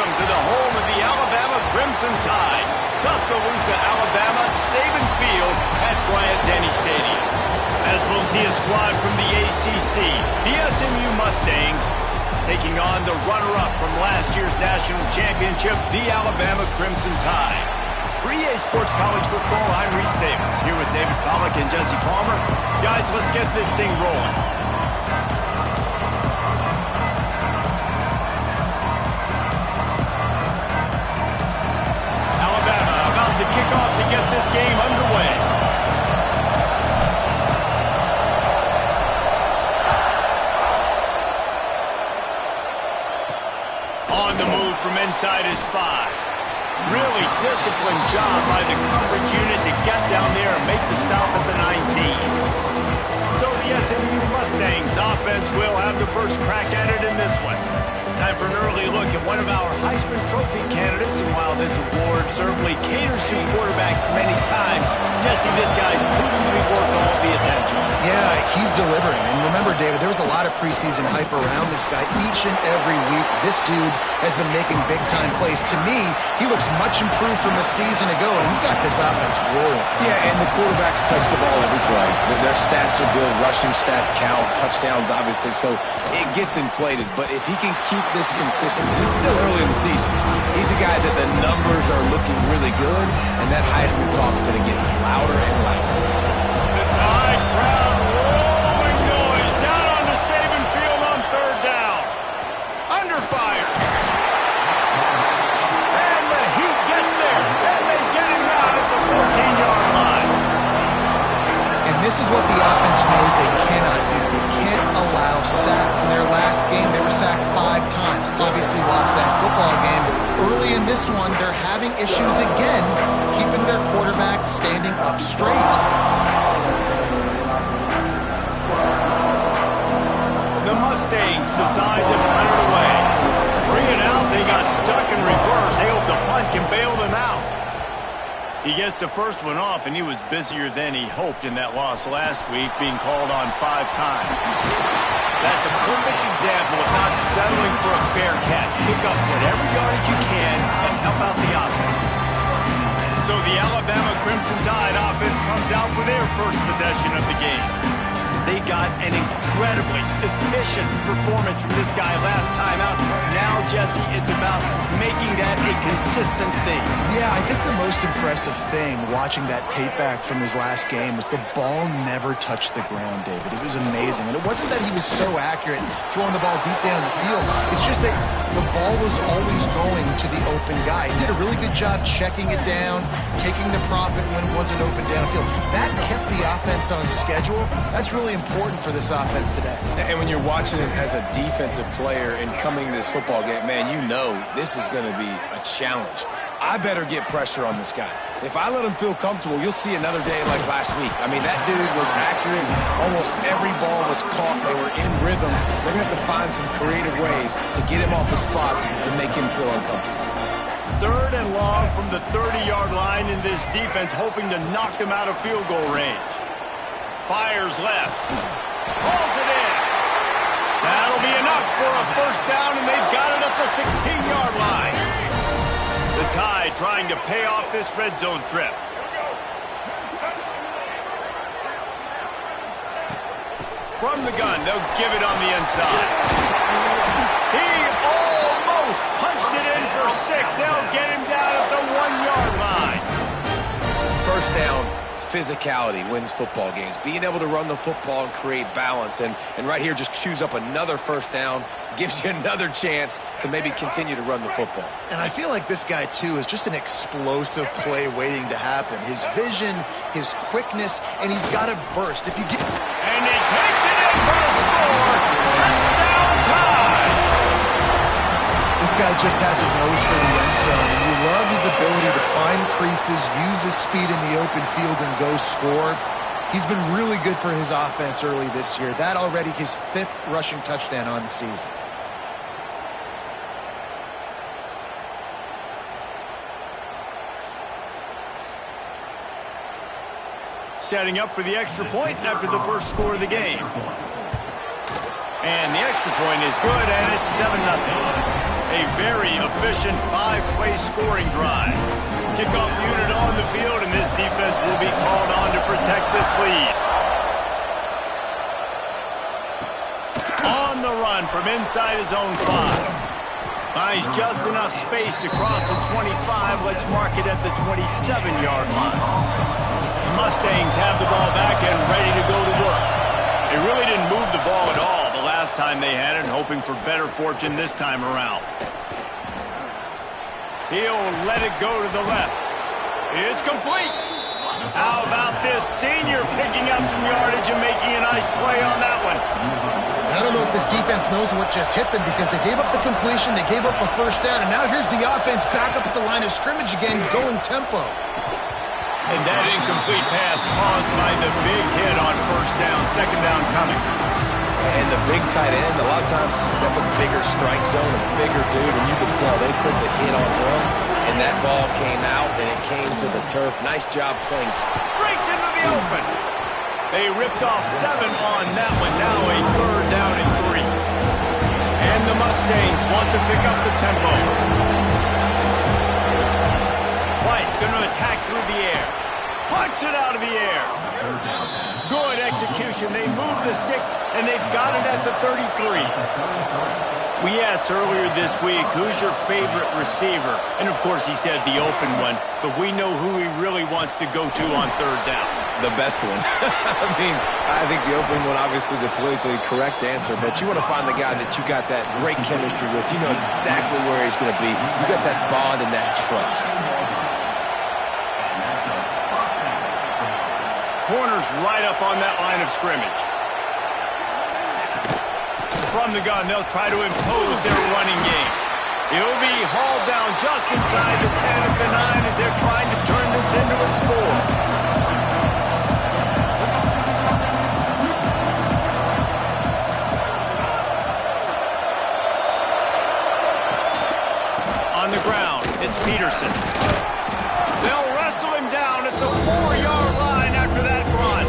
welcome to the home of the Alabama Crimson Tide. Tuscaloosa, Alabama, Saban Field at Bryant-Denny Stadium. As we'll see a squad from the ACC, the SMU Mustangs, taking on the runner-up from last year's national championship, the Alabama Crimson Tide. For EA Sports College Football, I'm Reese Davis, here with David Pollack and Jesse Palmer. Guys, let's get this thing rolling. Alabama about to kick off to get this game underway. On the move from inside his 5. Really disciplined job by the coverage unit to get down there and make the stop at the 19. So the SMU Mustangs offense will have the first crack at it in this one. Time for an early look at one of our Heisman Trophy candidates, and while this award certainly caters to quarterbacks many times, Jesse, this guy's proven to be worth all the attention. Yeah, he's delivering. And remember, David, there was a lot of preseason hype around this guy each and every week. This dude has been making big-time plays. To me, he looks much improved from a season ago, and he's got this offense rolling. Yeah, and the quarterbacks touch the ball every play. Their stats are good. Rushing stats count. Touchdowns, obviously. So it gets inflated. But if he can keep this consistency, it's still early in the season. He's a guy that the numbers are looking really good, and that Heisman talk's going to get louder and louder. The Tide crowd rolling noise down on the Saban Field on third down. Under fire. And the Heat gets there, and they get him down at the 14-yard line. And this is what the offense knows they cannot do. They can't allow sacks. In their last game, they were sacked 5 times. Obviously lost that football game, but early in this one, they're having issues again, keeping their quarterback standing up straight. The Mustangs decide to punt it away. 3 and out, they got stuck in reverse. They hope the punt can bail them out. He gets the first one off, and he was busier than he hoped in that loss last week, being called on 5 times. That's a perfect example of not settling for a fair catch. Pick up whatever yardage you can and help out the offense. So the Alabama Crimson Tide offense comes out for their first possession of the game. They got an incredibly efficient performance from this guy last time out. Now, Jesse, it's about making that a consistent thing. Yeah, I think the most impressive thing watching that tape back from his last game was the ball never touched the ground, David. It was amazing. And it wasn't that he was so accurate throwing the ball deep down the field. It's just that the ball was always going to the open guy. He did a really good job checking it down, taking the profit when it wasn't open downfield. That kept the offense on schedule. That's really important for this offense today. And when you're watching it as a defensive player and coming to this football game, man, you know this is going to be a challenge. I better get pressure on this guy. If I let him feel comfortable, you'll see another day like last week. I mean, that dude was accurate. Almost every ball was caught. They were in rhythm. They're going to have to find some creative ways to get him off the spots and make him feel uncomfortable. 3rd and long from the 30-yard line in this defense, hoping to knock them out of field goal range. Fires left. Pulls it in. That'll be enough for a first down, and they've got it at the 16-yard line. The Tide trying to pay off this red zone trip. From the gun, they'll give it on the inside. He almost punched it in for 6. They'll get him down at the 1-yard line. First down, physicality wins football games. Being able to run the football and create balance. And right here, just choose up another first down, gives you another chance to maybe continue to run the football. And I feel like this guy, too, is just an explosive play waiting to happen. His vision, his quickness, and he's got to burst. If you get... And he takes it in for the score. Touchdown Tide! This guy just has a nose for the end zone, and you love his ability to find creases, use his speed in the open field, and go score. He's been really good for his offense early this year. That already his 5th rushing touchdown on the season. Setting up for the extra point after the first score of the game. And the extra point is good, and it's 7-0. A very efficient 5-play scoring drive. Kickoff unit on the field, and this defense will be called on to protect this lead. On the run from inside his own 5. Finds just enough space to cross the 25. Let's mark it at the 27-yard line. The Mustangs have the ball back and ready to go to work. They really didn't move the ball at all the last time they had it, hoping for better fortune this time around. He'll let it go to the left. It's complete. How about this senior picking up some yardage and making a nice play on that one? I don't know if this defense knows what just hit them because they gave up the completion, they gave up a first down, and now here's the offense back up at the line of scrimmage again, going tempo. And that incomplete pass caused by the big hit on first down, second down coming. And the big tight end, a lot of times that's a bigger strike zone, a bigger dude, and you can tell they put the hit on him, and that ball came out, and it came to the turf. Nice job playing. Breaks into the open. They ripped off 7 on that one. Now a third down and 3. And the Mustangs want to pick up the tempo. White going to attack through the air. Punts it out of the air. Good execution. They move the sticks, and they've got it at the 33. We asked earlier this week, who's your favorite receiver? And, of course, he said the open one, but we know who he really wants to go to on third down. The best one. I mean, I think the open one, obviously the politically correct answer, but you want to find the guy that you got that great chemistry with. You know exactly where he's going to be. You got that bond and that trust. Corners right up on that line of scrimmage. From the gun, they'll try to impose their running game. He'll be hauled down just inside the 10 at the 9 as they're trying to turn this into a score. On the ground, it's Peterson. They'll wrestle him down at the 4-yard line after that run.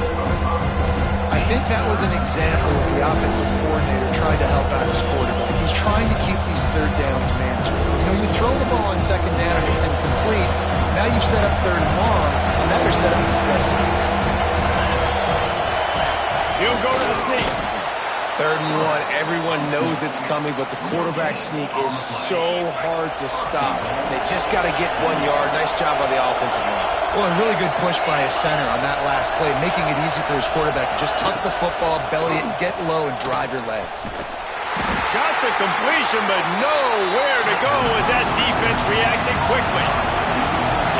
I think that was an example of the offensive coordinator trying to help out his quarterback. He's trying to keep these third downs manageable. You know, you throw the ball on second down and it's incomplete. Now you've set up third and long, and now you're set up to flip. He'll go to the sneak. 3rd and 1, everyone knows it's coming, but the quarterback sneak is so hard to stop. They just got to get 1 yard. Nice job by the offensive line. Well, a really good push by his center on that last play, making it easy for his quarterback to just tuck the football, belly it, get low, and drive your legs. Got the completion, but nowhere to go as that defense reacted quickly.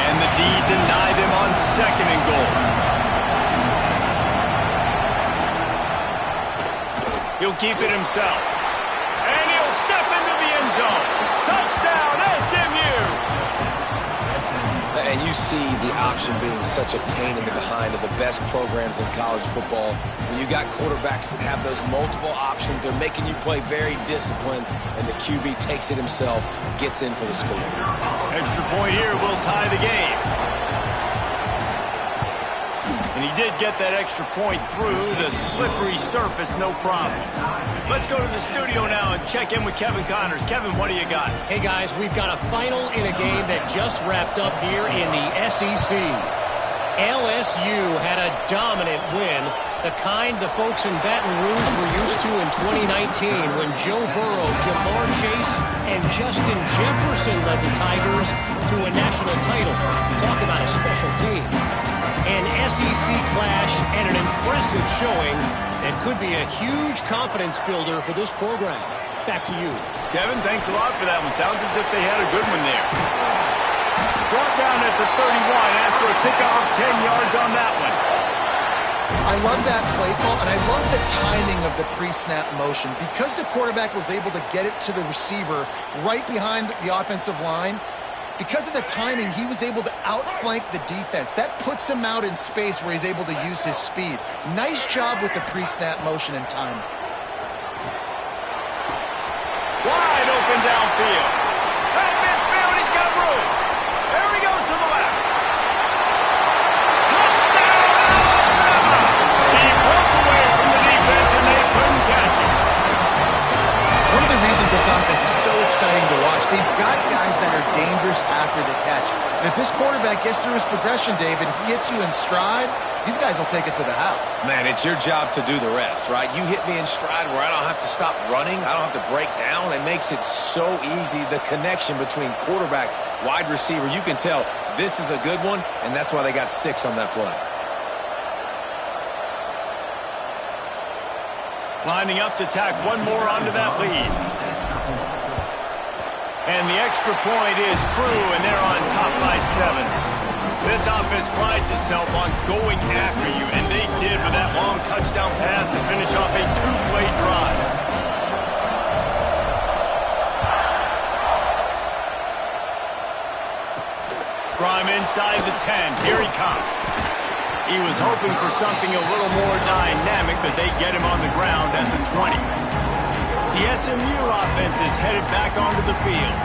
And the D denied them on 2nd and goal. He'll keep it himself. And he'll step into the end zone. Touchdown, SMU! And you see the option being such a pain in the behind of the best programs in college football. When you got quarterbacks that have those multiple options, they're making you play very disciplined, and the QB takes it himself, gets in for the score. Extra point here will tie the game. And he did get that extra point through the slippery surface, no problem. Let's go to the studio now and check in with Kevin Connors. Kevin, what do you got? Hey, guys, we've got a final in a game that just wrapped up here in the SEC. LSU had a dominant win, the kind the folks in Baton Rouge were used to in 2019 when Joe Burrow, Jamar Chase, and Justin Jefferson led the Tigers to a national title. Talk about a special team. An SEC clash and an impressive showing that could be a huge confidence builder for this program. Back to you. Kevin, thanks a lot for that one. Sounds as if they had a good one there. Brought down at the 31 after a pickup of 10 yards on that one. I love that play call, and I love the timing of the pre-snap motion. Because the quarterback was able to get it to the receiver right behind the offensive line, because of the timing, he was able to outflank the defense. That puts him out in space where he's able to use his speed. Nice job with the pre-snap motion and timing. Wide open downfield. At midfield, he's got room. There he goes to the left. Touchdown, Alabama! He broke away from the defense, and they couldn't catch him. One of the reasons this offense is so exciting to watch they've got guys that are dangerous after the catch. And if this quarterback gets through his progression, David, he hits you in stride, these guys will take it to the house. Man, it's your job to do the rest, right? You hit me in stride where I don't have to stop running. I don't have to break down. It makes it so easy, the connection between quarterback, wide receiver. You can tell this is a good one, and that's why they got 6 on that play. Lining up to tack one more onto that lead. And the extra point is true, and they're on top by 7. This offense prides itself on going after you, and they did with that long touchdown pass to finish off a 2-play drive. From inside the 10, here he comes. He was hoping for something a little more dynamic, but they get him on the ground at the 20. The SMU offense is headed back onto the field.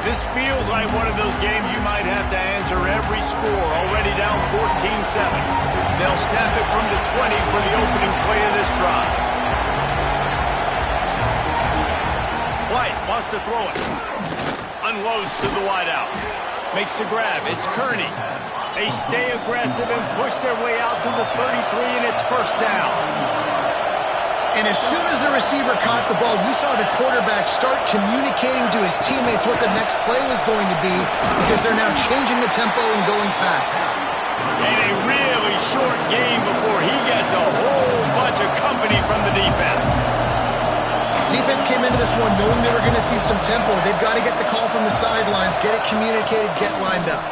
This feels like one of those games you might have to answer every score, already down 14-7. They'll snap it from the 20 for the opening play of this drive. White wants to throw it. Unloads to the wideout. Makes the grab. It's Kearney. They stay aggressive and push their way out to the 33, and it's first down. And as soon as the receiver caught the ball, you saw the quarterback start communicating to his teammates what the next play was going to be, because they're now changing the tempo and going fast. And a really short game before he gets a whole bunch of company from the defense. Defense came into this one knowing they were going to see some tempo. They've got to get the call from the sidelines, get it communicated, get lined up.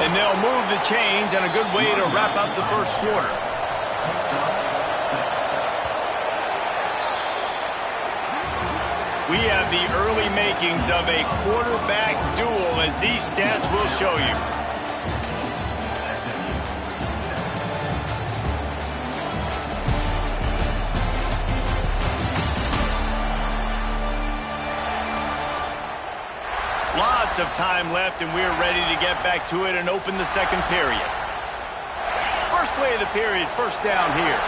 And they'll move the chains, and a good way to wrap up the first quarter. We have the early makings of a quarterback duel, as these stats will show you. Lots of time left, and we're ready to get back to it and open the second period. First play of the period, first down here.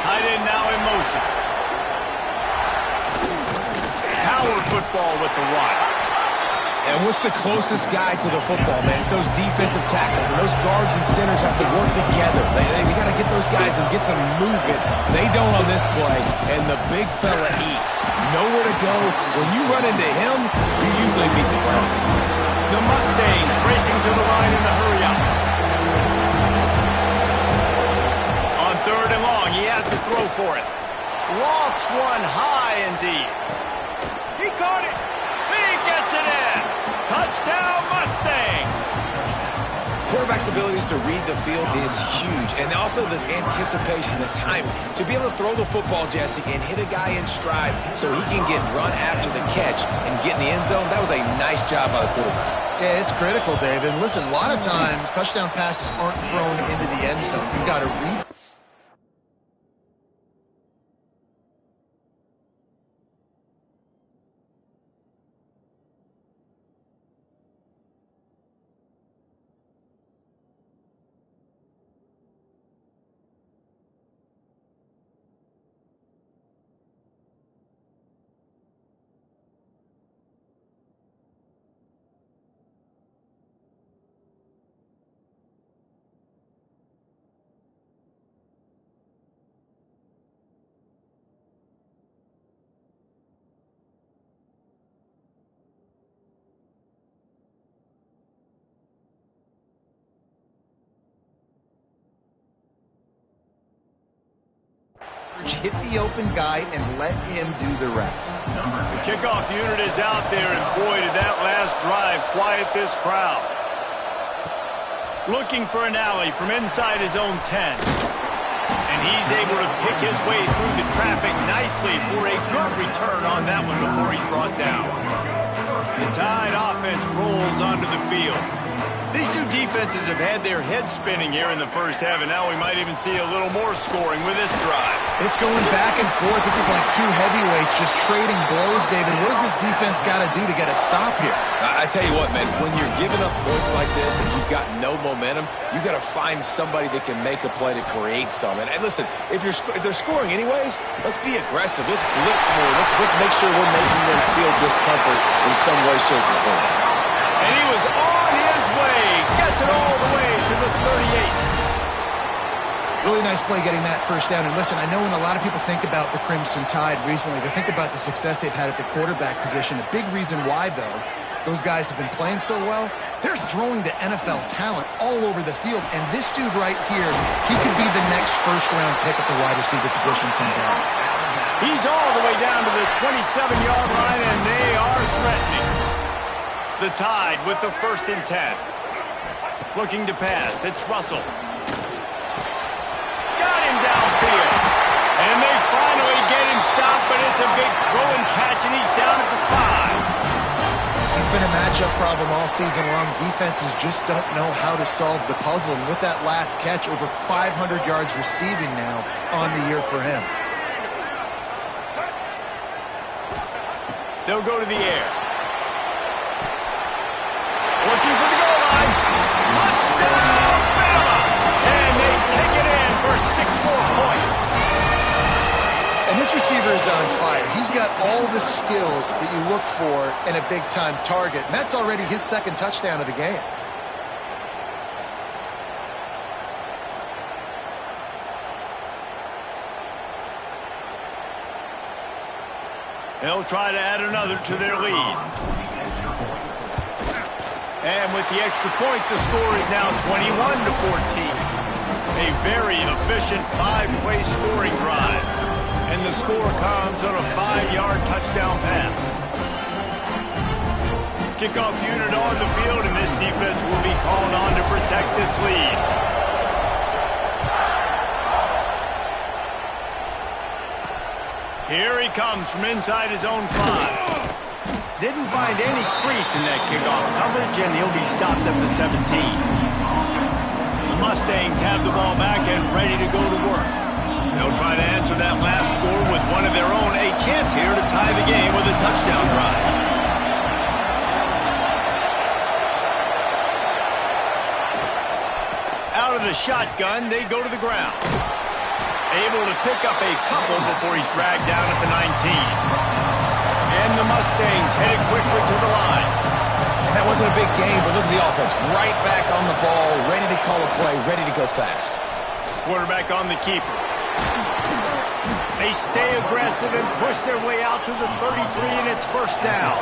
Tight end now in motion. Power football with the run. And what's the closest guy to the football, man? It's those defensive tackles, and those guards and centers have to work together. They got to get those guys and get some movement. They don't on this play, and the big fella eats. Nowhere to go. When you run into him, you usually beat the ground. The Mustangs racing to the line in the hurry-up. On third and long, he has to throw for it. Lofts one high and deep. He caught it. He gets it in. Touchdown, Mustangs. Quarterback's abilities to read the field is huge, and also the anticipation, the time to be able to throw the football, Jesse, and hit a guy in stride so he can get run after the catch and get in the end zone. That was a nice job by the quarterback. Yeah, it's critical, David. And listen, a lot of times touchdown passes aren't thrown into the end zone. You've got to read. Hit the open guy and let him do the rest. The kickoff unit is out there, and boy, did that last drive quiet this crowd. Looking for an alley from inside his own 10. And he's able to pick his way through the traffic nicely for a good return on that one before he's brought down. The Tide offense offense rolls onto the field. These two defenses have had their heads spinning here in the first half, and now we might even see a little more scoring with this drive. It's going back and forth. This is like two heavyweights just trading blows, David. What does this defense got to do to get a stop here? I tell you what, man, when you're giving up points like this and you've got no momentum, you got to find somebody that can make a play to create some. And listen, if they're scoring anyways, let's be aggressive. Let's blitz more. Let's make sure we're making them feel discomfort in some way, shape, or form. And he was on his way. Gets it all the way to the 38. Really nice play getting that first down. And listen, I know when a lot of people think about the Crimson Tide recently, they think about the success they've had at the quarterback position. A big reason why, though, those guys have been playing so well, they're throwing to NFL talent all over the field. And this dude right here, he could be the next first-round pick at the wide receiver position from Bell. He's all the way down to the 27-yard line, and they are threatening. The Tide with the 1st and 10. Looking to pass. It's Russell. Got him downfield. And they finally get him stopped, but it's a big throw and catch, and he's down at the 5. He's been a matchup problem all season long. Defenses just don't know how to solve the puzzle. And with that last catch, over 500 yards receiving now on the year for him. They'll go to the air. Looking for the goal line. Touchdown, Bama! And they take it in for 6 more points. And this receiver is on fire. He's got all the skills that you look for in a big-time target. And that's already his 2nd touchdown of the game. They'll try to add another to their lead. And with the extra point, the score is now 21-14. A very efficient 5-play scoring drive. And the score comes on a 5-yard touchdown pass. Kickoff unit on the field, and this defense will be called on to protect this lead. Here he comes from inside his own 5. Didn't find any crease in that kickoff coverage, and he'll be stopped at the 17. The Mustangs have the ball back and ready to go to work. They'll try to answer that last score with one of their own. A chance here to tie the game with a touchdown drive. Out of the shotgun, they go to the ground. Able to pick up a couple before he's dragged down at the 19. And the Mustangs headed quickly to the line. And that wasn't a big game, but look at the offense. Right back on the ball, ready to call a play, ready to go fast. Quarterback on the keeper. They stay aggressive and push their way out to the 33, and it's 1st down.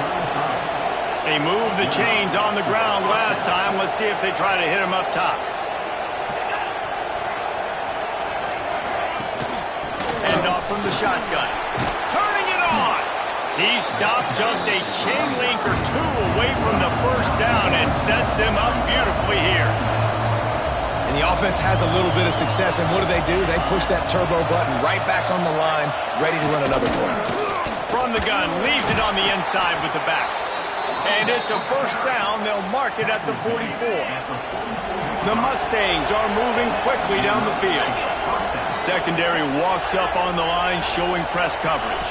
They moved the chains on the ground last time. Let's see if they try to hit him up top. Hand off from the shotgun. Turning it on. He stopped just a chain link or 2 away from the 1st down and sets them up beautifully here. And the offense has a little bit of success, and what do? They push that turbo button right back on the line, ready to run another play. From the gun, leaves it on the inside with the back. And it's a 1st down. They'll mark it at the 44. The Mustangs are moving quickly down the field. Secondary walks up on the line, showing press coverage.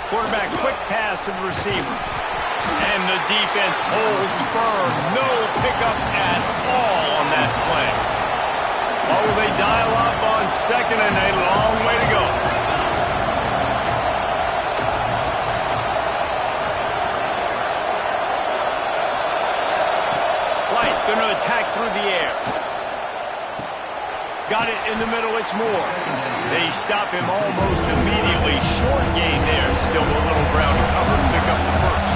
Quarterback, quick pass to the receiver. And the defense holds firm. No pickup at all on that play. Oh, they dial up on 2nd and a long way to go. White going to attack through the air. Got it in the middle, it's Moore. They stop him almost immediately. Short gain there. Still a little ground to cover to pick up the 1st.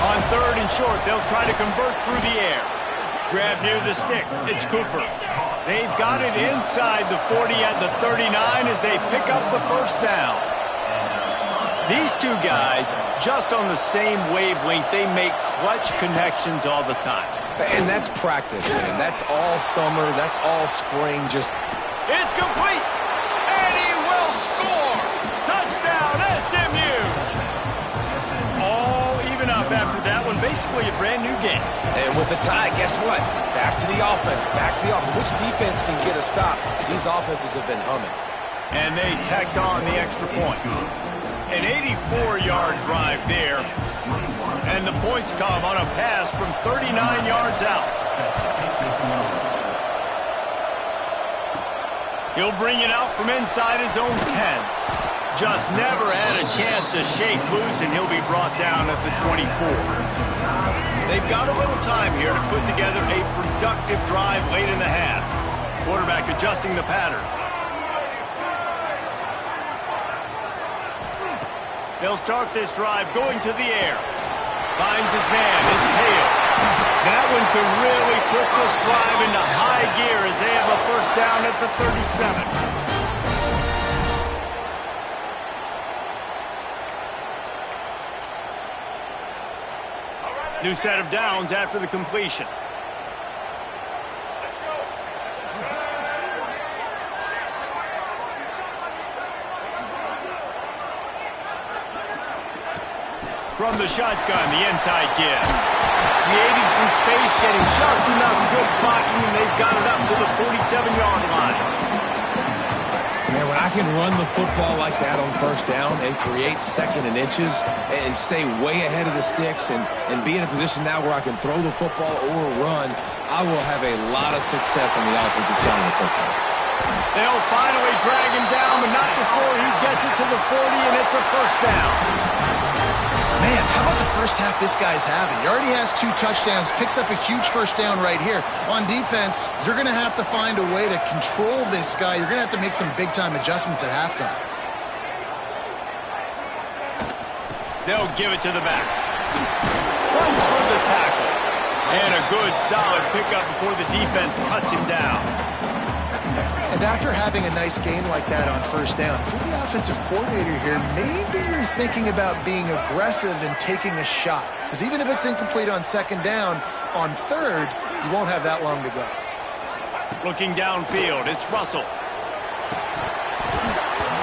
On 3rd and short, they'll try to convert through the air. Grab near the sticks. It's Cooper. They've got it inside the 40 at the 39 as they pick up the 1st down. These two guys, just on the same wavelength, they make clutch connections all the time. And that's practice, man. That's all summer. That's all spring. It's complete. And he will score. Touchdown, SMU. basically a brand new game. And with a tie, guess what? Back to the offense, back to the offense. Which defense can get a stop? These offenses have been humming. And they tacked on the extra point. An 84-yard drive there. And the points come on a pass from 39 yards out. He'll bring it out from inside his own 10. Just never had a chance to shake loose, and he'll be brought down at the 24. They've got a little time here to put together a productive drive late in the half. Quarterback adjusting the pattern. They'll start this drive going to the air. Finds his man. It's Hale. That one could really put this drive into high gear as they have a first down at the 37. New set of downs after the completion. From the shotgun, the inside give. Creating some space, getting just enough good blocking, and they've got it up to the 47-yard line. Man, when I can run the football like that on first down and create second and inches and stay way ahead of the sticks and be in a position now where I can throw the football or run, I will have a lot of success on the offensive side of the football. They'll finally drag him down, but not before he gets it to the 40, and it's a first down. Man, how about the first half this guy's having? He already has 2 touchdowns, picks up a huge first down right here. On defense, you're going to have to find a way to control this guy. You're going to have to make some big-time adjustments at halftime. They'll give it to the back. Runs for the tackle. And a good, solid pickup before the defense cuts him down. And after having a nice game like that on first down, if you're the offensive coordinator here, maybe you're thinking about being aggressive and taking a shot. Because even if it's incomplete on second down, on third, you won't have that long to go. Looking downfield, it's Russell.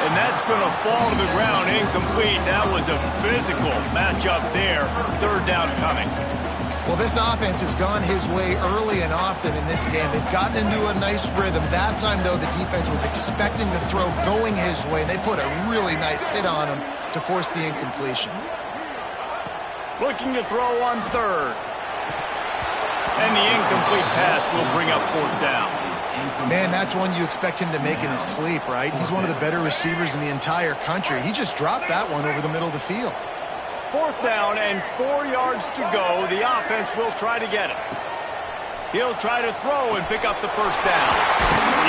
And that's going to fall to the ground incomplete. That was a physical matchup there. Third down coming. Well, this offense has gone his way early and often in this game. They've gotten into a nice rhythm. That time, though, the defense was expecting the throw going his way. They put a really nice hit on him to force the incompletion. Looking to throw on third. And the incomplete pass will bring up fourth down. Man, that's one you expect him to make in his sleep, right? He's one of the better receivers in the entire country. He just dropped that one over the middle of the field. Fourth down and 4 yards to go. The offense will try to get it. He'll try to throw and pick up the first down.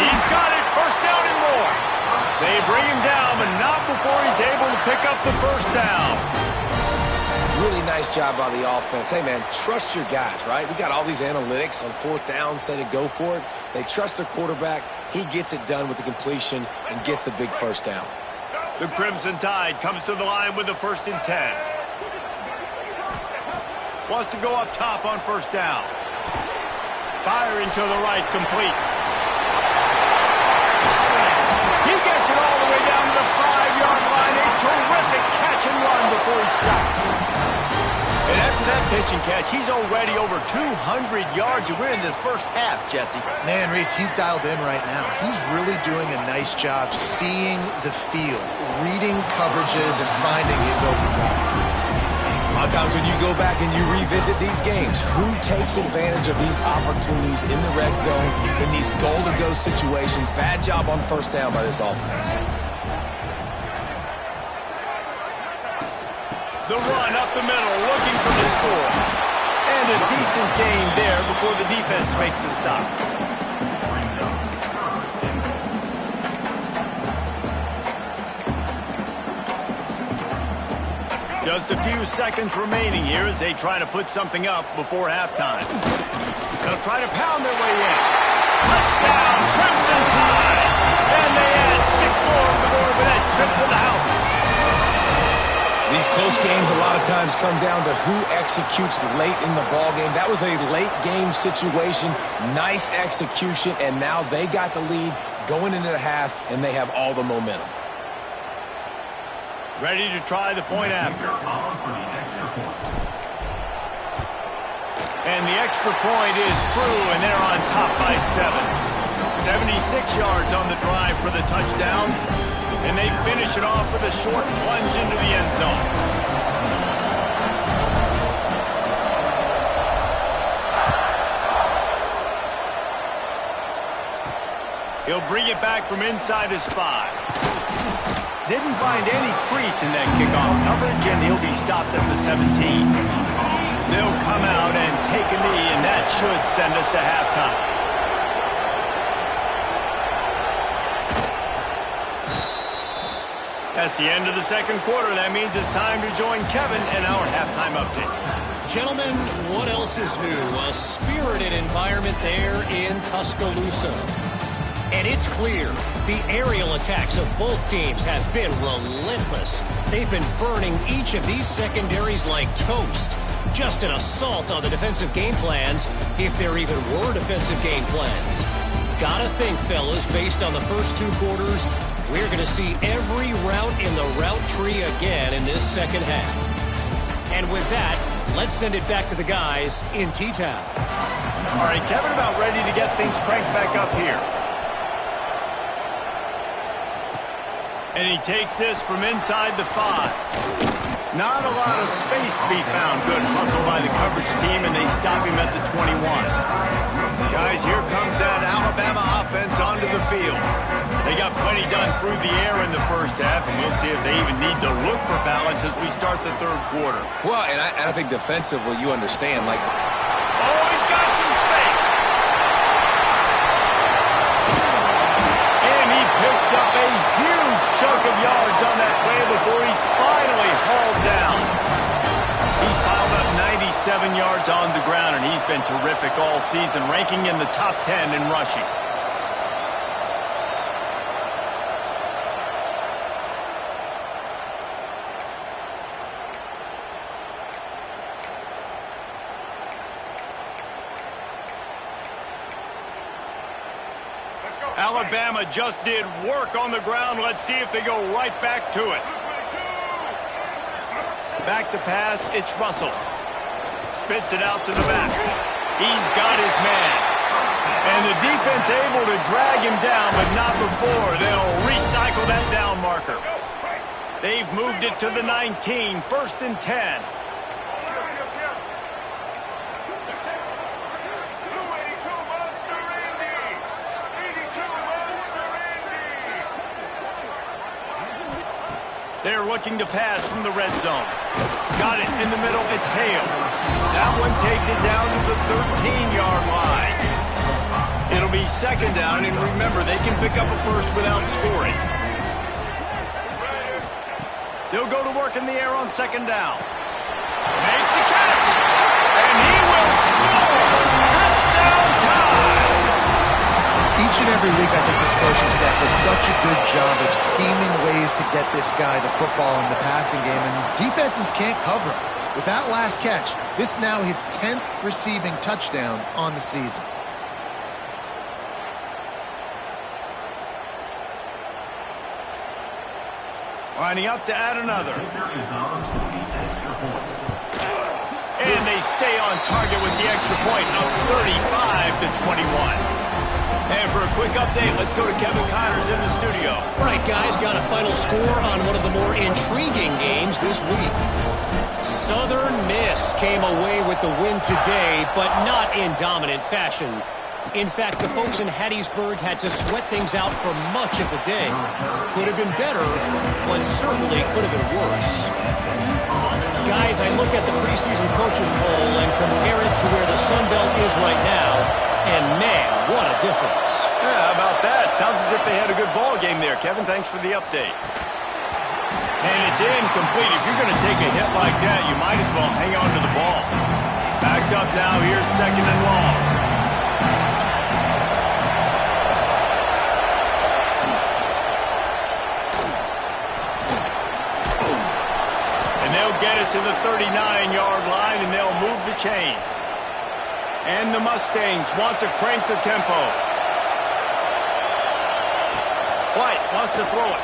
He's got it. First down and more. They bring him down, but not before he's able to pick up the first down. Really nice job by the offense. Hey, man, trust your guys, right? We got all these analytics on fourth down, say to go for it. They trust their quarterback. He gets it done with the completion and gets the big first down. The Crimson Tide comes to the line with the 1st and 10. Wants to go up top on first down. Firing to the right, complete. He gets it all the way down to the 5-yard line. A terrific catch and run before he stopped. And after that pitch and catch, he's already over 200 yards, and we're in the first half, Jesse. Man, Reese, he's dialed in right now. He's really doing a nice job seeing the field, reading coverages, and finding his open guy. A lot of times when you go back and you revisit these games, who takes advantage of these opportunities in the red zone, in these goal-to-go situations? Bad job on first down by this offense. The run up the middle, looking for the score. And a decent gain there before the defense makes the stop. Just a few seconds remaining here as they try to put something up before halftime. They'll try to pound their way in. Touchdown, Crimson Tide! And they add 6 more on the board with that trip to the house. These close games a lot of times come down to who executes late in the ball game. That was a late game situation. Nice execution, and now they got the lead going into the half, and they have all the momentum. Ready to try the point after. And the extra point is true, and they're on top by 7. 76 yards on the drive for the touchdown, and they finish it off with a short plunge into the end zone. He'll bring it back from inside his 5. Didn't find any crease in that kickoff coverage, and he'll be stopped at the 17. They'll come out and take a knee, and that should send us to halftime. That's the end of the second quarter. That means it's time to join Kevin in our halftime update. Gentlemen, what else is new? A spirited environment there in Tuscaloosa. And it's clear, the aerial attacks of both teams have been relentless. They've been burning each of these secondaries like toast. Just an assault on the defensive game plans, if there even were defensive game plans. Gotta think, fellas, based on the first 2 quarters, we're going to see every route in the route tree again in this second half. And with that, let's send it back to the guys in T-Town. All right, Kevin, about ready to get things cranked back up here. And he takes this from inside the 5. Not a lot of space to be found. Good hustle by the coverage team, and they stop him at the 21. Guys, here comes that Alabama offense onto the field. They got plenty done through the air in the first half, and we'll see if they even need to look for balance as we start the third quarter. Well, and I think defensively, you understand, like... Oh, he's got some space! And he picks up a huge chunk of yards on that play before he's finally hauled down. He's piled up 97 yards on the ground, and he's been terrific all season, ranking in the top 10 in rushing. Alabama just did work on the ground. Let's see if they go right back to it. Back to pass, it's Russell. Spits it out to the back. He's got his man. And the defense able to drag him down, but not before. They'll recycle that down marker. They've moved it to the 19, 1st and 10. They're looking to pass from the red zone. Got it in the middle. It's Hale. That one takes it down to the 13-yard line. It'll be 2nd down, and remember, they can pick up a first without scoring. They'll go to work in the air on 2nd down. Makes the catch, and he will score. Touchdown time. Each and every week, I think this coaching staff does such a good job of scheming ways to get this guy the football in the passing game, and defenses can't cover him. With that last catch, this now his 10th receiving touchdown on the season. Lining up to add another. And they stay on target with the extra point, up 35-21. And for a quick update, let's go to Kevin Connors in the studio. All right, guys, got a final score on one of the more intriguing games this week. Southern Miss came away with the win today, but not in dominant fashion. In fact, the folks in Hattiesburg had to sweat things out for much of the day. Could have been better, but certainly could have been worse. Guys, I look at the preseason coaches poll and compare it to where the Sun Belt is right now, and man, what a difference. Yeah, how about that? Sounds as if they had a good ball game there. Kevin, thanks for the update. And it's incomplete. If you're going to take a hit like that, you might as well hang on to the ball. Backed up now. Here's 2nd and long. And they'll get it to the 39-yard line, and they'll move the chains. And the Mustangs want to crank the tempo. White wants to throw it.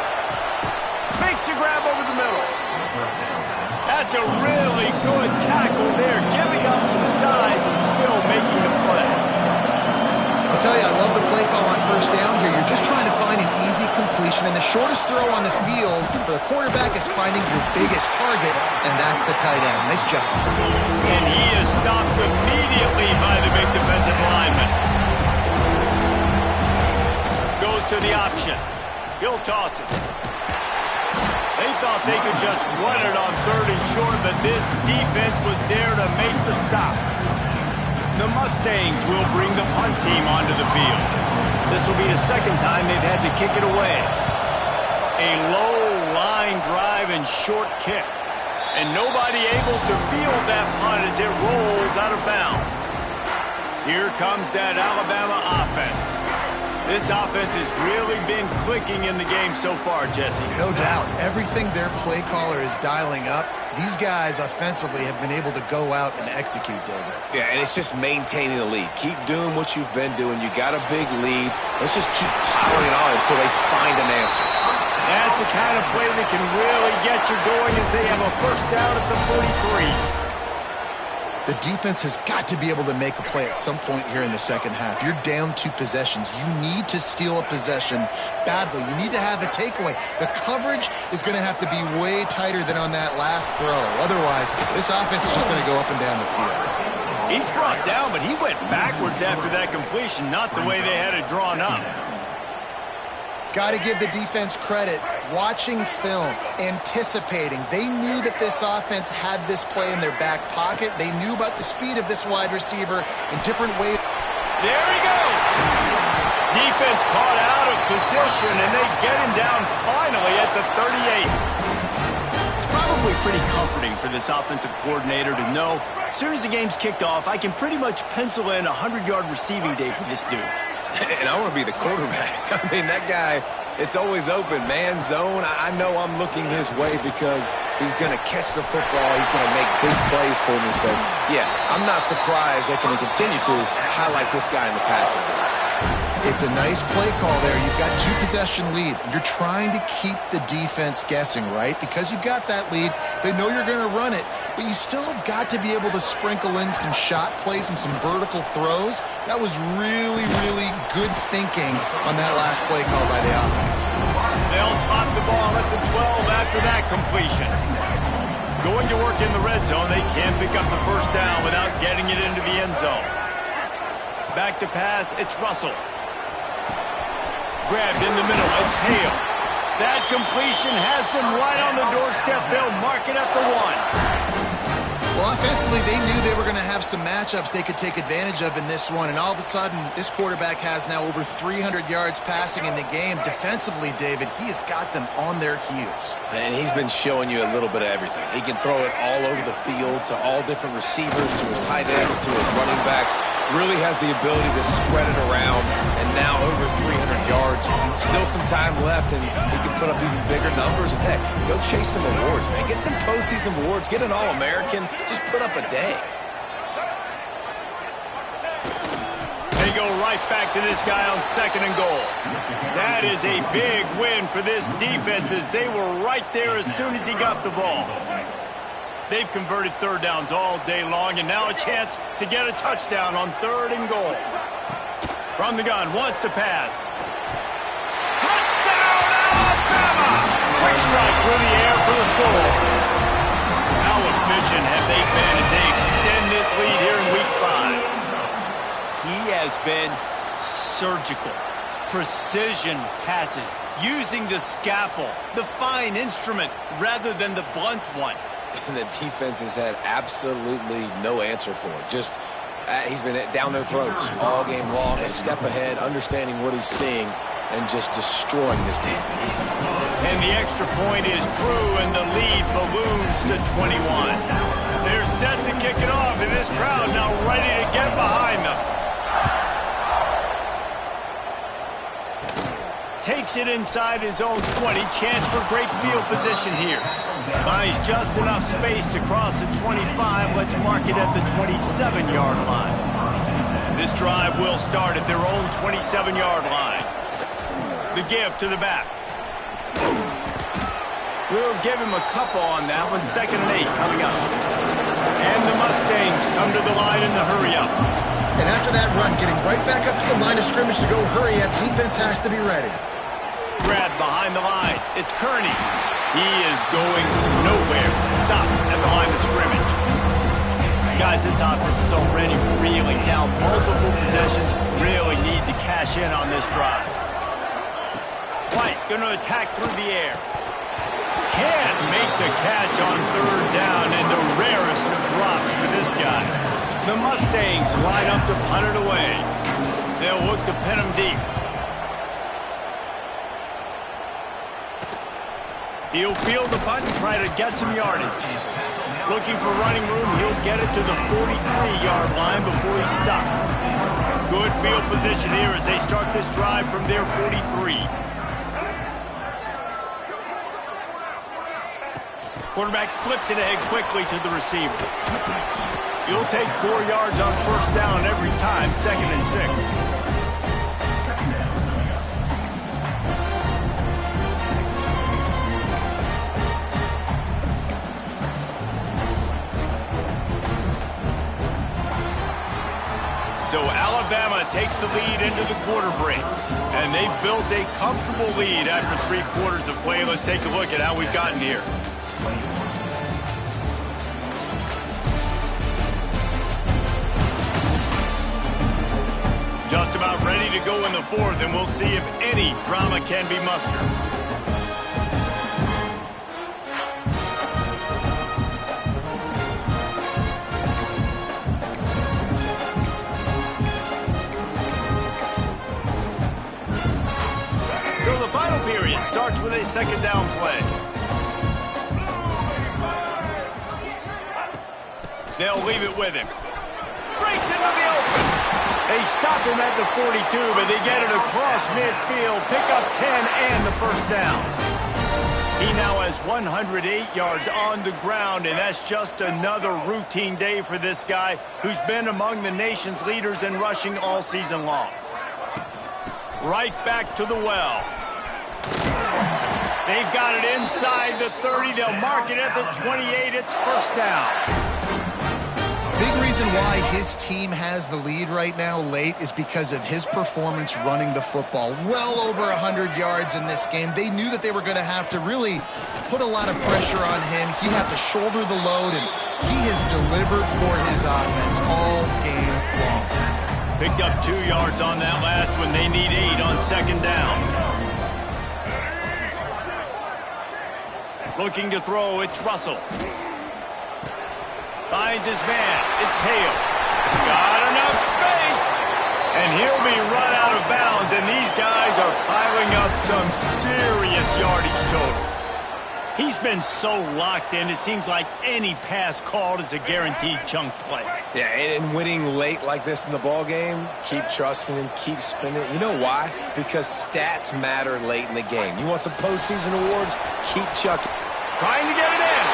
Makes a grab over the middle. That's a really good tackle there, giving up some size and I'll tell you, I love the play call on first down here. You're just trying to find an easy completion, and the shortest throw on the field for the quarterback is finding your biggest target, and that's the tight end. Nice job. And he is stopped immediately by the big defensive lineman. Goes to the option. He'll toss it. They thought they could just run it on 3rd and short, but this defense was there to make the stop. The Mustangs will bring the punt team onto the field. This will be the second time they've had to kick it away. A low line drive and short kick. And nobody able to field that punt as it rolls out of bounds. Here comes that Alabama offense. This offense has really been clicking in the game so far, Jesse. No doubt. Everything their play caller is dialing up, these guys offensively have been able to go out and execute, David. Yeah, and it's just maintaining the lead. Keep doing what you've been doing. You got a big lead. Let's just keep piling it on until they find an answer. That's the kind of play that can really get you going as they have a first down at the 43. The defense has got to be able to make a play at some point here in the second half. You're down 2 possessions. You need to steal a possession badly. You need to have a takeaway. The coverage is going to have to be way tighter than on that last throw. Otherwise, this offense is just going to go up and down the field. He's brought down, but he went backwards after that completion, not the way they had it drawn up. Got to give the defense credit. Watching film, anticipating. They knew that this offense had this play in their back pocket. They knew about the speed of this wide receiver in different ways. There he goes. Defense caught out of position, and they get him down finally at the 38. It's probably pretty comforting for this offensive coordinator to know as soon as the game's kicked off, I can pretty much pencil in a 100-yard receiving day for this dude. And I want to be the quarterback. I mean, that guy, it's always open. Man zone, I know I'm looking his way because he's going to catch the football. He's going to make big plays for me. So, yeah, I'm not surprised they're going to continue to highlight this guy in the passing game. It's a nice play call there. You've got 2-possession lead. You're trying to keep the defense guessing, right? Because you've got that lead, they know you're going to run it, but you still have got to be able to sprinkle in some shot plays and some vertical throws. That was really, really good thinking on that last play call by the offense. They'll spot the ball at the 12 after that completion. Going to work in the red zone, they can't pick up the first down without getting it into the end zone. Back to pass, it's Russell. Grabbed in the middle, it's Hale. That completion has them right on the doorstep. They'll mark it at the 1. Well, offensively, they knew they were going to have some matchups they could take advantage of in this one, and all of a sudden, this quarterback has now over 300 yards passing in the game. Defensively, David, he has got them on their heels. And he's been showing you a little bit of everything. He can throw it all over the field to all different receivers, to his tight ends, to his running backs. Really has the ability to spread it around, and now over 300 yards. Still some time left, and he can put up even bigger numbers. And heck, go chase some awards, man. Get some postseason awards. Get an All-American. Just put up a day. They go right back to this guy on 2nd and goal. That is a big win for this defense as they were right there as soon as he got the ball. They've converted 3rd downs all day long, and now a chance to get a touchdown on 3rd and goal. From the gun, wants to pass. Touchdown, Alabama! Quick strike through the air for the score. How efficient have they been as they extend this lead here in Week 5? He has been surgical. Precision passes, using the scalpel, the fine instrument, rather than the blunt one. And the defense has had absolutely no answer for it. Just, he's been down their throats all game long, a step ahead, understanding what he's seeing, and just destroying this defense. And the extra point is true, and the lead balloons to 21. They're set to kick it off, and this crowd now ready to get behind them. Takes it inside his own 20. Chance for great field position here. Finds just enough space to cross the 25. Let's mark it at the 27-yard line. This drive will start at their own 27-yard line. The give to the back. We'll give him a couple on that one. 2nd and 8 coming up. And the Mustangs come to the line in the hurry up. And after that run, getting right back up to the line of scrimmage to go hurry up, defense has to be ready. Grab behind the line. It's Kearney. He is going nowhere. Stop at the line of scrimmage. Guys, this offense is already reeling down. Multiple possessions, really need to cash in on this drive. White going to attack through the air. Can't make the catch on third down, and the rarest of drops for this guy. The Mustangs line up to punt it away. They'll look to pin him deep. He'll field the punt and try to get some yardage. Looking for running room, he'll get it to the 43-yard line before he's stopped. Good field position here as they start this drive from their 43. Quarterback flips it ahead quickly to the receiver. He'll take 4 yards on first down every time, 2nd and 6. So Alabama takes the lead into the quarter break. And they've built a comfortable lead after 3 quarters of play. Let's take a look at how we've gotten here. Just about ready to go in the 4th, and we'll see if any drama can be mustered. So the final period starts with a 2nd down play. They'll leave it with him. Breaks into the open. They stop him at the 42, but they get it across midfield. Pick up 10 and the first down. He now has 108 yards on the ground, and that's just another routine day for this guy who's been among the nation's leaders in rushing all season long. Right back to the well. They've got it inside the 30. They'll mark it at the 28. It's first down. Big reason why his team has the lead right now late is because of his performance running the football. Well over 100 yards in this game. They knew that they were going to have to really put a lot of pressure on him. He had to shoulder the load, and he has delivered for his offense all game long. Picked up 2 yards on that last one. They need 8 on 2nd down. Looking to throw, it's Russell. Finds his man. It's Hale. Got enough space. And he'll be run out of bounds. And these guys are piling up some serious yardage totals. He's been so locked in, it seems like any pass called is a guaranteed chunk play. Yeah, and winning late like this in the ball game, keep trusting him, keep spinning. You know why? Because stats matter late in the game. You want some postseason awards? Keep chucking. Trying to get it in.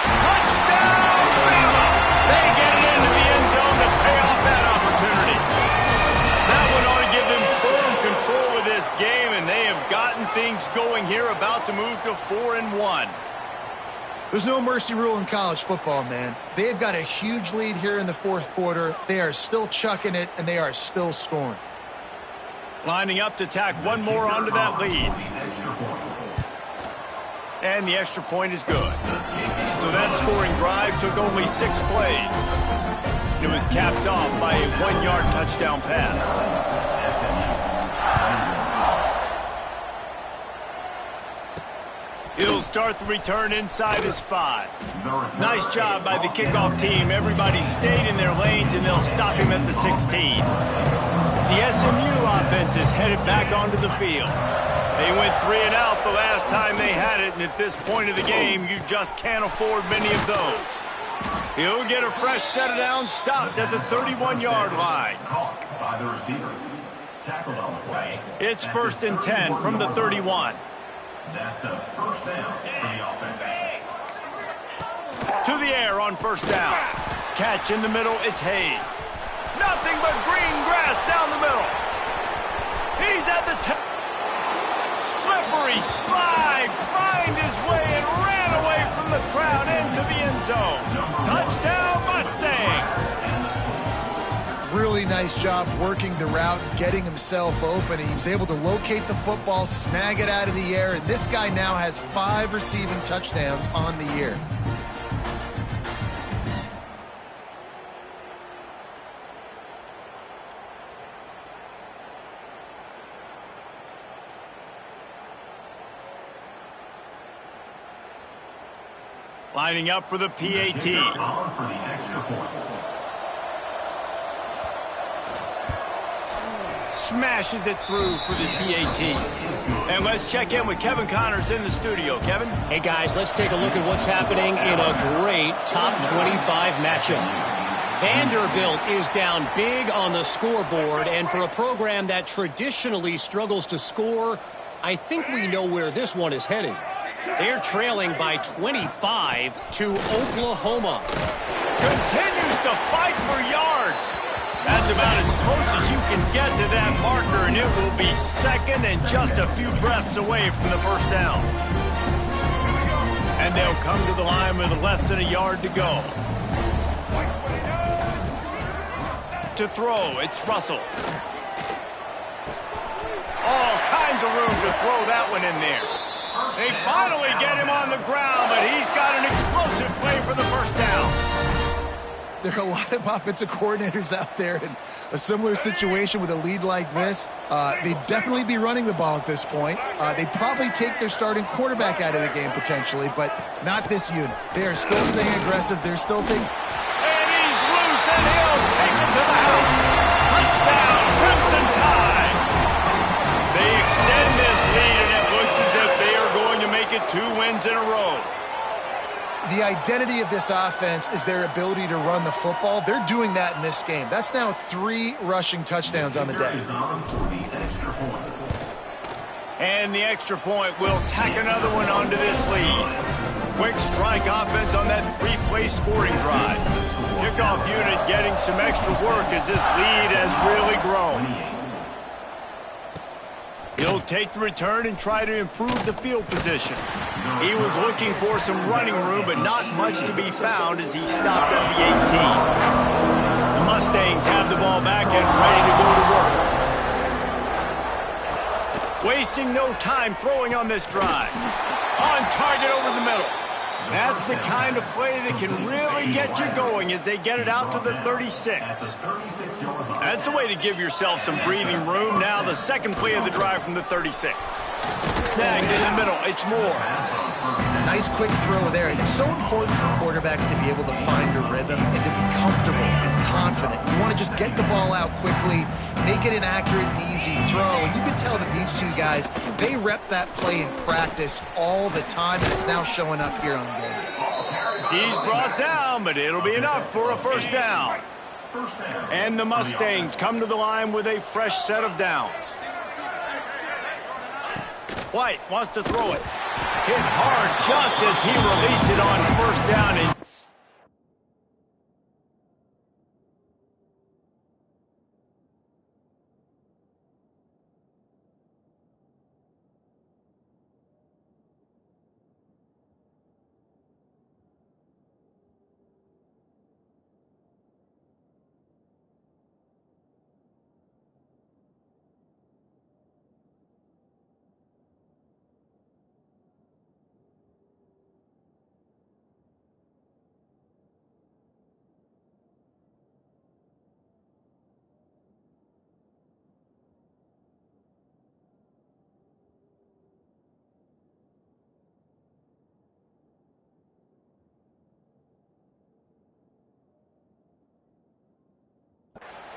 Touchdown, Bama! They get it into the end zone to pay off that opportunity. That one ought to give them firm control of this game, and they have gotten things going here, about to move to 4-1. There's no mercy rule in college football, man. They've got a huge lead here in the 4th quarter. They are still chucking it, and they are still scoring. Lining up to tack one more onto that lead. And the extra point is good. So that scoring drive took only 6 plays. It was capped off by a 1-yard touchdown pass. He'll start the return inside his 5. Nice job by the kickoff team. Everybody stayed in their lanes, and they'll stop him at the 16. The SMU offense is headed back onto the field. They went 3 and out the last time they had it, and at this point of the game, you just can't afford many of those. He'll get a fresh set of downs, stopped at the 31-yard line. By the receiver. Tackled on the play. It's 1st and 10 from the 31. That's a first down for the offense. To the air on first down. Catch in the middle, it's Hayes. Nothing but green grass down the middle. He's at the top. Slippery slide, find his way and ran away from the crowd into the end zone. Touchdown, Mustangs. Really nice job working the route, getting himself open. He was able to locate the football, snag it out of the air, and this guy now has 5 receiving touchdowns on the year. Lining up for the PAT. Smashes it through for the PAT. And let's check in with Kevin Connors in the studio. Kevin? Hey, guys, let's take a look at what's happening in a great top 25 matchup. Vanderbilt is down big on the scoreboard, and for a program that traditionally struggles to score, I think we know where this one is headed. They're trailing by 25 to Oklahoma. Continues to fight for yards. That's about as close as you can get to that marker, and it will be second and just a few breaths away from the first down. And they'll come to the line with less than a yard to go. To throw, it's Russell. All kinds of room to throw that one in there. They finally get him on the ground, but he's got an explosive play for the first down. There are a lot of offensive coordinators out there in a similar situation with a lead like this. They'd definitely be running the ball at this point. They'd probably take their starting quarterback out of the game potentially, but not this unit. They are still staying aggressive. They're still taking... And he's loose, and he'll take it to the house. Touchdown, Crimson Tide. They extend this lead, and it looks as if they are going to make it 2 wins in a row. The identity of this offense is their ability to run the football. They're doing that in this game. That's now 3 rushing touchdowns on the day. And the extra point will tack another one onto this lead. Quick strike offense on that 3-play scoring drive. Kickoff unit getting some extra work as this lead has really grown. He'll take the return and try to improve the field position. He was looking for some running room, but not much to be found as he stopped at the 18. The Mustangs have the ball back and ready to go to work. Wasting no time throwing on this drive. On target over the middle. That's the kind of play that can really get you going as they get it out to the 36. That's the way to give yourself some breathing room. Now the second play of the drive from the 36. Snagged in the middle. It's Moore. Nice quick throw there. And it's so important for quarterbacks to be able to find a rhythm and to be comfortable and confident. You want to just get the ball out quickly, make it an accurate and easy throw. And you can tell that these two guys, they rep that play in practice all the time, and it's now showing up here on game day. He's brought down, but it'll be enough for a first down. And the Mustangs come to the line with a fresh set of downs. White wants to throw it. Hit hard just as he released it on first down. And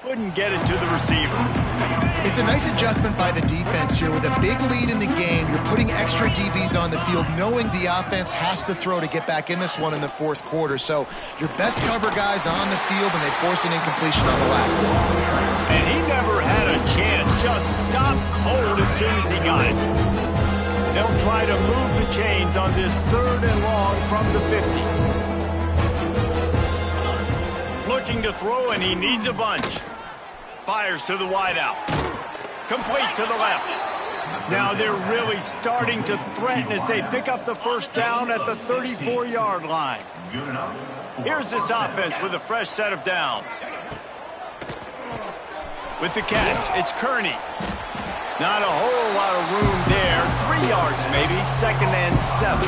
couldn't get it to the receiver. It's a nice adjustment by the defense here. With a big lead in the game, you're putting extra DBs on the field, knowing the offense has to throw to get back in this one in the fourth quarter. So your best cover guys on the field, and they force an incompletion on the last one. And he never had a chance. Just stopped cold as soon as he got it. They'll try to move the chains on this 3rd and long from the 50. Looking to throw, and he needs a bunch. Fires to the wideout. Complete to the left. Now they're really starting to threaten as they pick up the first down at the 34-yard line. Here's this offense with a fresh set of downs. With the catch, it's Kearney. Not a whole lot of room there. 3 yards maybe, 2nd and 7.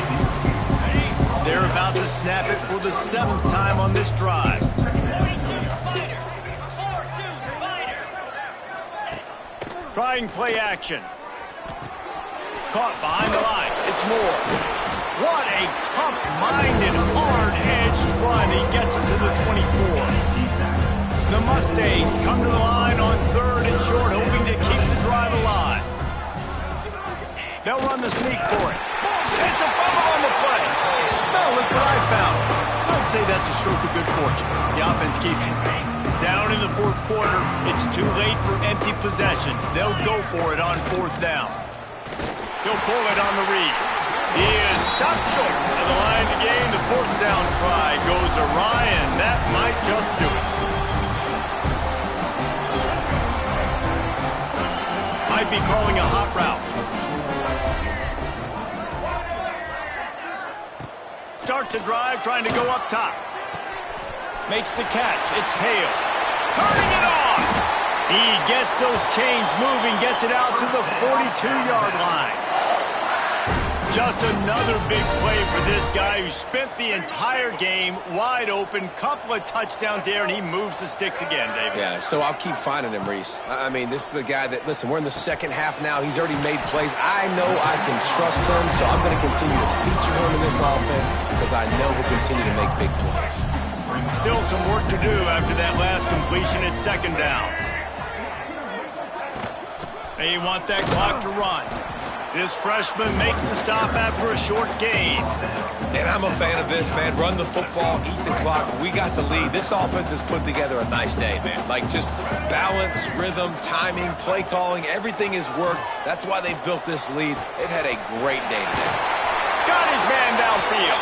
They're about to snap it for the 7th time on this drive. Trying play action. Caught behind the line. It's Moore. What a tough-minded, hard-edged run. He gets it to the 24. The Mustangs come to the line on 3rd and short, hoping to keep the drive alive. They'll run the sneak for it. It's a fumble on the play. No, look what I found. I'd say that's a stroke of good fortune. The offense keeps it. Down in the 4th quarter, it's too late for empty possessions. They'll go for it on 4th down. He'll pull it on the read. He is stopped short of the line to gain. The 4th down try goes awry, and that might just do it. Might be calling a hot route. Starts a drive trying to go up top. Makes the catch. It's Hale. Turning it on. He gets those chains moving, gets it out to the 42-yard line. Just another big play for this guy who spent the entire game wide open. Couple of touchdowns there, and he moves the sticks again, David. Yeah, so I'll keep finding him, Reese. I mean, this is the guy that, listen, we're in the 2nd half now. He's already made plays. I know I can trust him, so I'm going to continue to feature him in this offense because I know he'll continue to make big plays. Still some work to do after that last completion at 2nd down. They want that clock to run. This freshman makes the stop after a short gain. And I'm a fan of this, man. Run the football, eat the clock. We got the lead. This offense has put together a nice day, man. Like just balance, rhythm, timing, play calling, everything has worked. That's why they built this lead. They've had a great day today. Got his man downfield.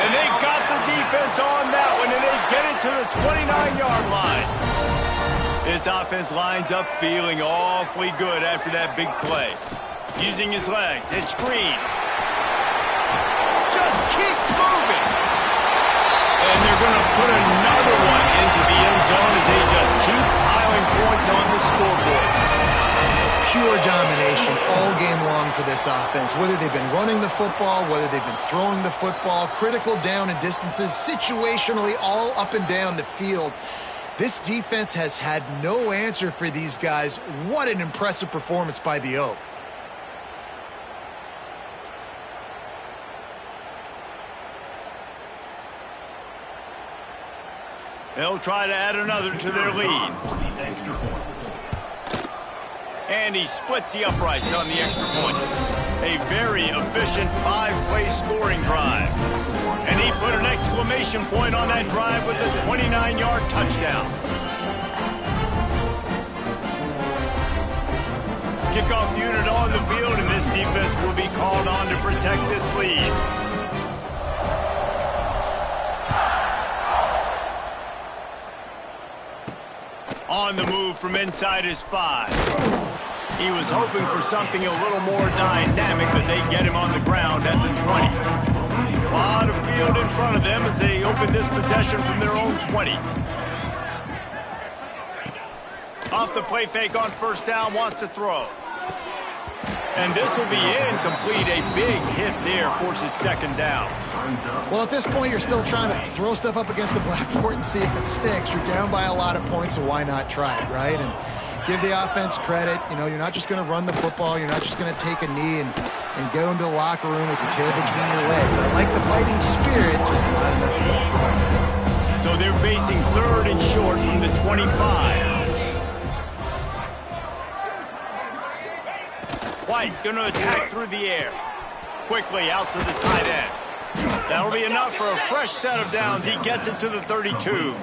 And they got the defense on that one, and they get it to the 29-yard line. This offense lines up feeling awfully good after that big play. Using his legs, it's Green. Just keeps moving. And they're going to put another one into the end zone as they just keep piling points on the scoreboard. Pure domination all game long for this offense. Whether they've been running the football, whether they've been throwing the football, critical down and distances, situationally all up and down the field. This defense has had no answer for these guys. What an impressive performance by the Oak. They'll try to add another to their lead. And he splits the uprights on the extra point. A very efficient 5-play scoring drive. And he put an exclamation point on that drive with a 29-yard touchdown. Kickoff unit on the field, and this defense will be called on to protect this lead. On the move from inside his 5. He was hoping for something a little more dynamic, but they get him on the ground at the 20. A lot of field in front of them as they open this possession from their own 20. Off the play fake on 1st down, wants to throw. And this will be incomplete. A big hit there forces 2nd down. Well, at this point, you're still trying to throw stuff up against the blackboard and see if it sticks. You're down by a lot of points, so why not try it, right? And give the offense credit. You know, you're not just going to run the football. You're not just going to take a knee and go into the locker room with your tail between your legs. I like the fighting spirit, just not enough. So they're facing 3rd and short from the 25. White going to attack through the air. Quickly out to the tight end. That'll be enough for a fresh set of downs. He gets it to the 32.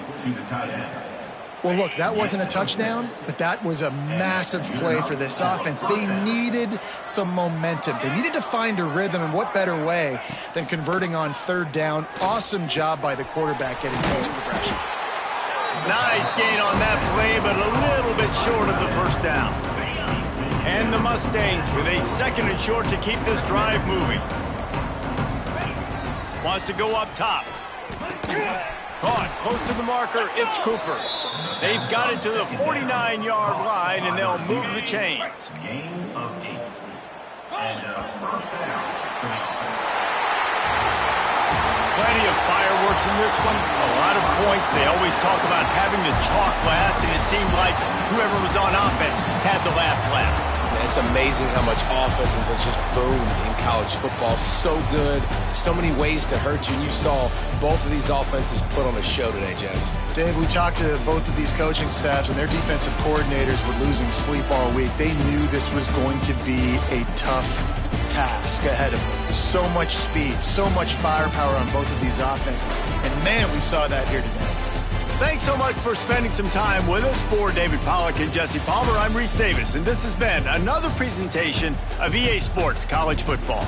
Well, look, that wasn't a touchdown, but that was a massive play for this offense. They needed some momentum. They needed to find a rhythm, and what better way than converting on 3rd down. Awesome job by the quarterback getting post progression. Nice gain on that play, but a little bit short of the 1st down. And the Mustangs with a 2nd and short to keep this drive moving. Wants to go up top. Caught close to the marker. It's Cooper. They've got it to the 49-yard line, and they'll move the chains. Gain of 8. And first down for the offense. Plenty of fireworks in this one. A lot of points. They always talk about having the chalk last, and it seemed like whoever was on offense had the last laugh. It's amazing how much offense has just boomed in college football. So good. So many ways to hurt you. And you saw both of these offenses put on a show today, Jess. Dave, we talked to both of these coaching staffs, and their defensive coordinators were losing sleep all week. They knew this was going to be a tough task ahead of them. So much speed, so much firepower on both of these offenses. And, man, we saw that here today. Thanks so much for spending some time with us. For David Pollack and Jesse Palmer, I'm Reese Davis, and this has been another presentation of EA Sports College Football.